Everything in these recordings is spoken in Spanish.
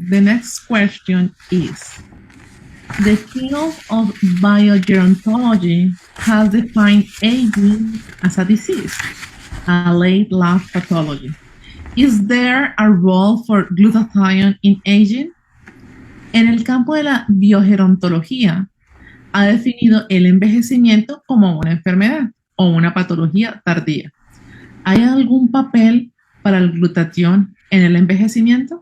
the next question is, the field of biogerontology has defined aging as a disease, a late life pathology. Is there a role for glutathione in aging? En el campo de la biogerontología, ha definido el envejecimiento como una enfermedad o una patología tardía. ¿Hay algún papel para el glutatión en el envejecimiento?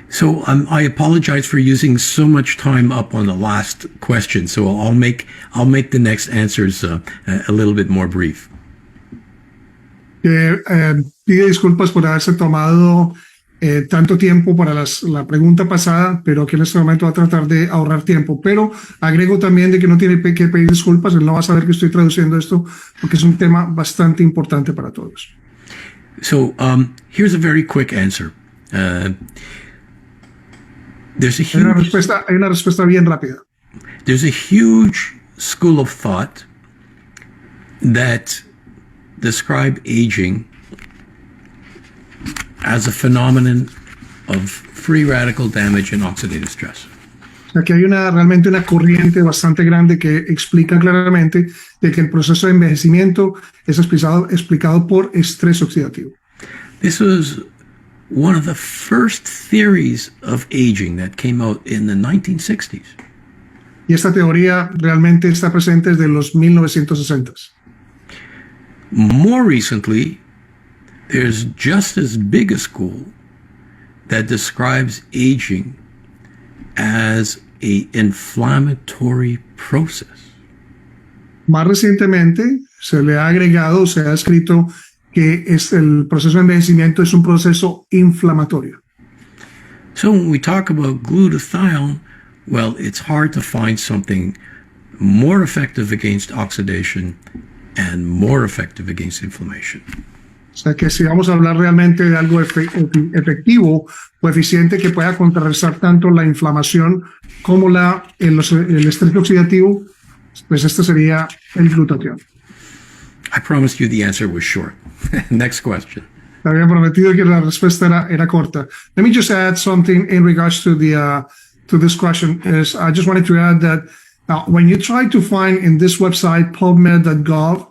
So I apologize for using so much time up on the last question. So I'll make the next answers a little bit more brief. Pide disculpas por haberse tomado tanto tiempo para la pregunta pasada, pero que en este momento va a tratar de ahorrar tiempo. Pero agrego también de que no tiene que pedir disculpas, él no va a saber que estoy traduciendo esto porque es un tema bastante importante para todos. So here's a very quick answer. Hay una respuesta bien rápida. There's a huge school of thought that describe aging as a phenomenon of free radical damage and oxidative stress. Aquí hay realmente una corriente bastante grande que explica claramente de que el proceso de envejecimiento es explicado por estrés oxidativo. This was one of the first theories of aging that came out in the 1960s. Y esta teoría realmente está presente desde los 1960s. More recently, there's just as big a school that describes aging as an inflammatory process. Más recientemente se le ha agregado, se ha escrito que el proceso de envejecimiento es un proceso inflamatorio. So when we talk about glutathione, well, it's hard to find something more effective against oxidation and more effective against inflammation. O sea que si vamos a hablar realmente de algo efectivo o eficiente que pueda contrarrestar tanto la inflamación como el estrés oxidativo, pues este sería el glutatión. I promised you the answer was short. Next question. Te había prometido que la respuesta era corta. Let me just add something in regards to this question. I just wanted to add that when you try to find in this website, pubmed.gov,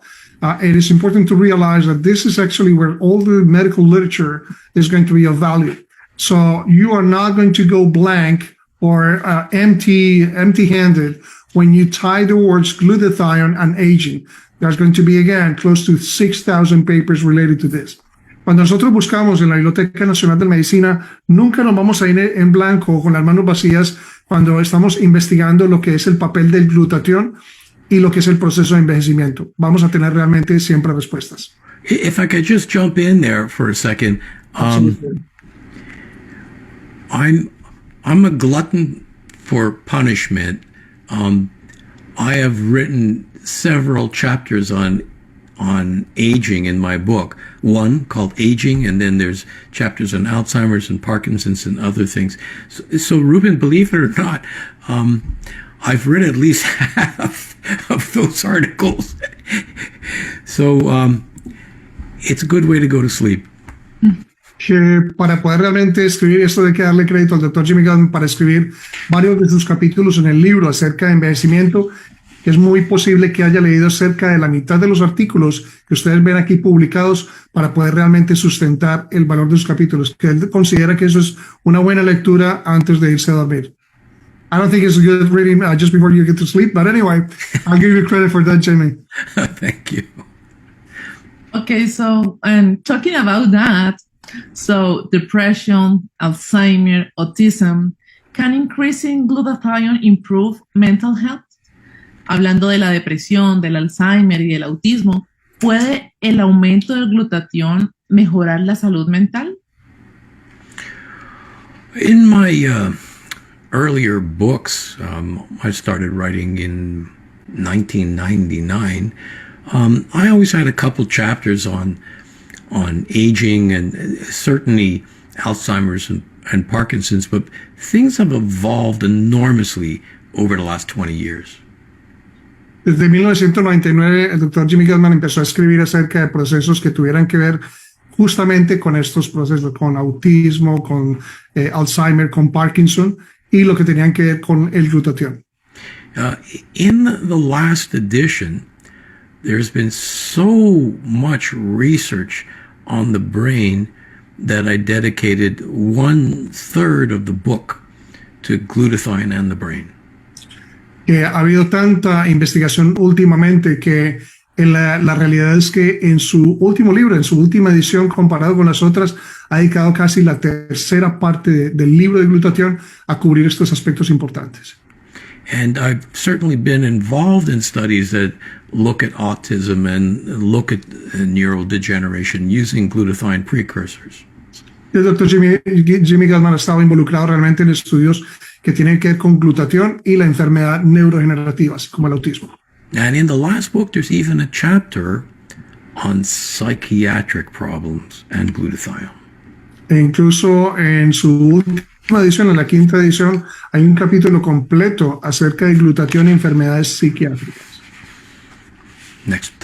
it is important to realize that this is actually where all the medical literature is going to be of value. So you are not going to go blank or empty-handed when you tie the words glutathione and aging. There's going to be, again, close to 6,000 papers related to this. Cuando nosotros buscamos en la Biblioteca Nacional de Medicina, nunca nos vamos a ir en blanco con las manos vacías cuando estamos investigando lo que es el papel del glutatión y lo que es el proceso de envejecimiento. Vamos a tener realmente siempre respuestas. If I could just jump in there for a second. I'm a glutton for punishment. I have written several chapters on aging in my book. One called Aging, and then there's chapters on Alzheimer's and Parkinson's and other things. So Ruben, believe it or not, I've read at least half of those articles. So it's a good way to go to sleep. Que para poder realmente escribir esto, hay que darle crédito al Dr. Jimmy Gunn para escribir varios de sus capítulos en el libro acerca de envejecimiento. Es muy posible que haya leído cerca de la mitad de los artículos que ustedes ven aquí publicados para poder realmente sustentar el valor de sus capítulos, que él considera que eso es una buena lectura antes de irse a dormir. I don't think it's good reading just before you get to sleep, but anyway, I'll give you credit for that, Jamie. Thank you. Okay, so talking about that, so depression, Alzheimer, autism, can increasing glutathione improve mental health? Hablando de la depresión, del Alzheimer y del autismo, ¿puede el aumento del glutatión mejorar la salud mental? In my earlier books, I started writing in 1999. I always had a couple chapters on aging and certainly Alzheimer's and Parkinson's, but things have evolved enormously over the last 20 years. Desde 1999, el Dr. Jimmy Gottman empezó a escribir acerca de procesos que tuvieran que ver justamente con estos procesos, con autismo, con Alzheimer, con Parkinson, y lo que tenían que ver con el glutatión. In the last edition, there's been so much research on the brain that I dedicated 1/3 of the book to glutathione and the brain. Ha habido tanta investigación últimamente que la realidad es que en su último libro, en su última edición, comparado con las otras, ha dedicado casi la tercera parte del libro de glutatión a cubrir estos aspectos importantes. And I've certainly been involved in studies that look at autism and look at neurodegeneration using glutathione precursors. El doctor Jimmy Gatman ha estado involucrado realmente en estudios que tienen que ver con glutatión y la enfermedad neurodegenerativa, así como el autismo. And in the last book, there's even a chapter on psychiatric problems and glutathione. E incluso en su última edición, en la 5ª edición, hay un capítulo completo acerca de glutatión y enfermedades psiquiátricas. Next.